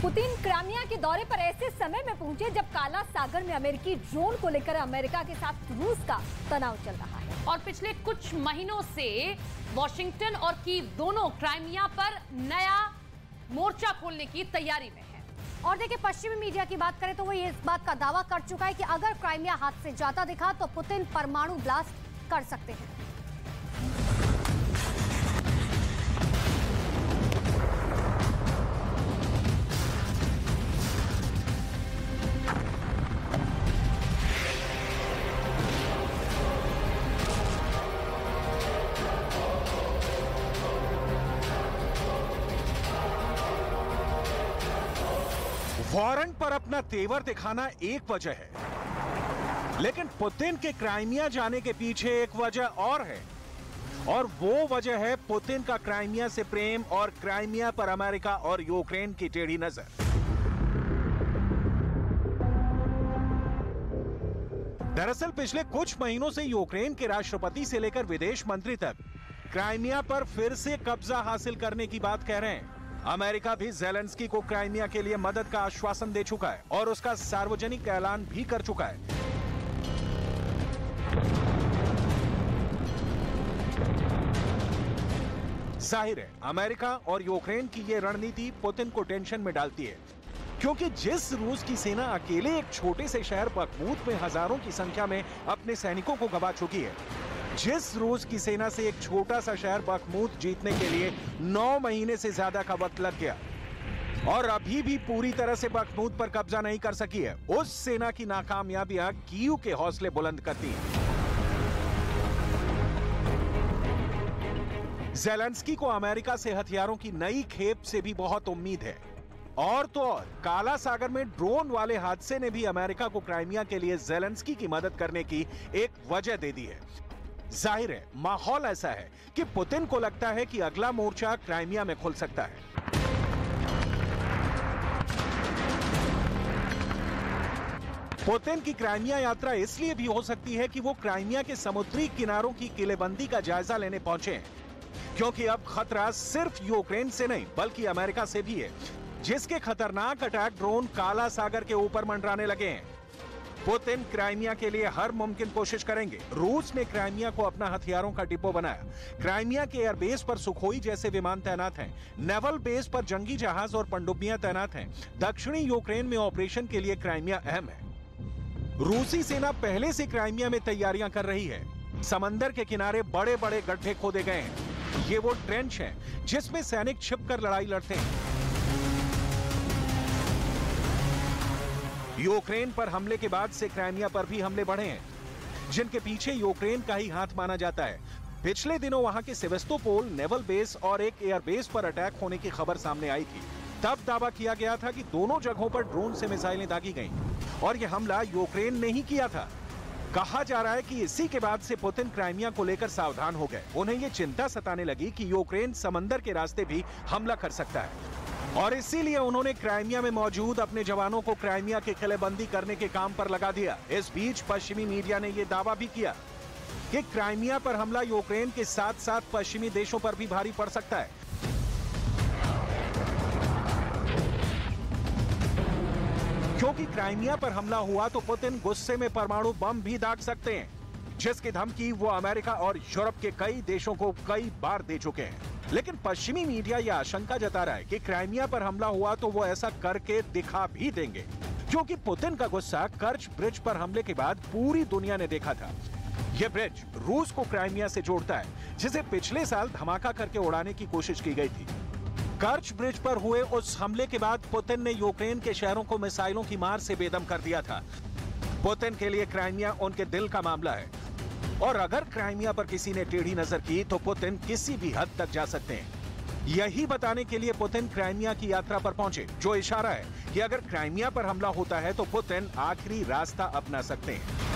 Putin Crimea के दौरे पर ऐसे समय में पहुंचे जब काला सागर में अमेरिकी ड्रोन को लेकर अमेरिका के साथ रूस का तनाव चल रहा है और पिछले कुछ महीनों से वॉशिंगटन और कीव दोनों क्राइमिया पर नया मोर्चा खोलने की तैयारी में है। और देखिए, पश्चिमी मीडिया की बात करें तो वो इस बात का दावा कर चुका है कि अगर क्राइमिया हाथ से जाता दिखा तो पुतिन परमाणु ब्लास्ट कर सकते हैं। वारंट पर अपना तेवर दिखाना एक वजह है, लेकिन पुतिन के क्राइमिया जाने के पीछे एक वजह और है, और वो वजह है पुतिन का क्राइमिया से प्रेम और क्राइमिया पर अमेरिका और यूक्रेन की टेढ़ी नजर। दरअसल पिछले कुछ महीनों से यूक्रेन के राष्ट्रपति से लेकर विदेश मंत्री तक क्राइमिया पर फिर से कब्जा हासिल करने की बात कह रहे हैं। अमेरिका भी ज़ेलेंस्की को क्राइमिया के लिए मदद का आश्वासन दे चुका है और उसका सार्वजनिक ऐलान भी कर चुका है। जाहिर है अमेरिका और यूक्रेन की ये रणनीति पुतिन को टेंशन में डालती है, क्योंकि जिस रूस की सेना अकेले एक छोटे से शहर बखमूत में हजारों की संख्या में अपने सैनिकों को गंवा चुकी है, जिस रूस की सेना से एक छोटा सा शहर बखमूत जीतने के लिए 9 महीने से ज्यादा का वक्त लग गया और अभी भी पूरी तरह से बखमूत पर कब्जा नहीं कर सकी है, उस सेना की नाकामयाबियां कीव के हौसले बुलंद करती हैं। ज़ेलेंस्की को अमेरिका से हथियारों की नई खेप से भी बहुत उम्मीद है, और तो और काला सागर में ड्रोन वाले हादसे ने भी अमेरिका को क्राइमिया के लिए ज़ेलेंस्की की मदद करने की एक वजह दे दी है। जाहिर है माहौल ऐसा है कि पुतिन को लगता है कि अगला मोर्चा क्राइमिया में खुल सकता है। पुतिन की क्राइमिया यात्रा इसलिए भी हो सकती है कि वो क्राइमिया के समुद्री किनारों की किलेबंदी का जायजा लेने पहुंचे हैं, क्योंकि अब खतरा सिर्फ यूक्रेन से नहीं बल्कि अमेरिका से भी है, जिसके खतरनाक अटैक ड्रोन काला सागर के ऊपर मंडराने लगे हैं। पुतिन क्राइमिया के लिए हर मुमकिन कोशिश करेंगे। रूस ने क्राइमिया को अपना हथियारों का डिपो बनाया। क्राइमिया के एयरबेस पर सुखोई जैसे विमान तैनात हैं। नेवल बेस पर जंगी जहाज और पनडुब्बियां तैनात हैं। दक्षिणी यूक्रेन में ऑपरेशन के लिए क्राइमिया अहम है। रूसी सेना पहले से क्राइमिया में तैयारियां कर रही है। समंदर के किनारे बड़े बड़े गड्ढे खोदे गए हैं। ये वो ट्रेंच है जिसमें सैनिक छिपकर लड़ाई लड़ते हैं। यूक्रेन पर हमले के बाद से क्राइमिया पर भी हमले बढ़े हैं, जिनके पीछे यूक्रेन का ही हाथ माना जाता है। पिछले दिनों वहां के सेवेस्तोपोल नेवल बेस और एक एयरबेस पर अटैक होने की खबर सामने आई थी। तब दावा किया गया था कि दोनों जगहों पर ड्रोन से मिसाइलें दागी गईं और यह हमला यूक्रेन ने ही किया था। कहा जा रहा है कि इसी के बाद से पुतिन क्राइमिया को लेकर सावधान हो गए। उन्हें यह चिंता सताने लगी कि यूक्रेन समंदर के रास्ते भी हमला कर सकता है, और इसीलिए उन्होंने क्राइमिया में मौजूद अपने जवानों को क्राइमिया की किलेबंदी करने के काम पर लगा दिया। इस बीच पश्चिमी मीडिया ने यह दावा भी किया कि क्राइमिया पर हमला यूक्रेन के साथ साथ पश्चिमी देशों पर भी भारी पड़ सकता है, क्योंकि क्राइमिया पर हमला हुआ तो पुतिन गुस्से में परमाणु बम भी दाग सकते हैं, जिसकी धमकी वो अमेरिका और यूरोप के कई देशों को कई बार दे चुके हैं। लेकिन पश्चिमी मीडिया यह आशंका जता रहा है कि क्राइमिया पर हमला हुआ तो वो ऐसा करके दिखा भी देंगे, क्योंकि पुतिन का गुस्सा कर्च ब्रिज पर हमले के बाद पूरी दुनिया ने देखा था। यह ब्रिज रूस को क्राइमिया से जोड़ता है, जिसे पिछले साल धमाका करके उड़ाने की कोशिश की गई थी। कर्च ब्रिज पर हुए उस हमले के बाद पुतिन ने यूक्रेन के शहरों को मिसाइलों की मार से बेदम कर दिया था। पुतिन के लिए क्राइमिया उनके दिल का मामला है, और अगर क्राइमिया पर किसी ने टेढ़ी नजर की तो पुतिन किसी भी हद तक जा सकते हैं। यही बताने के लिए पुतिन क्राइमिया की यात्रा पर पहुंचे, जो इशारा है कि अगर क्राइमिया पर हमला होता है तो पुतिन आखिरी रास्ता अपना सकते हैं।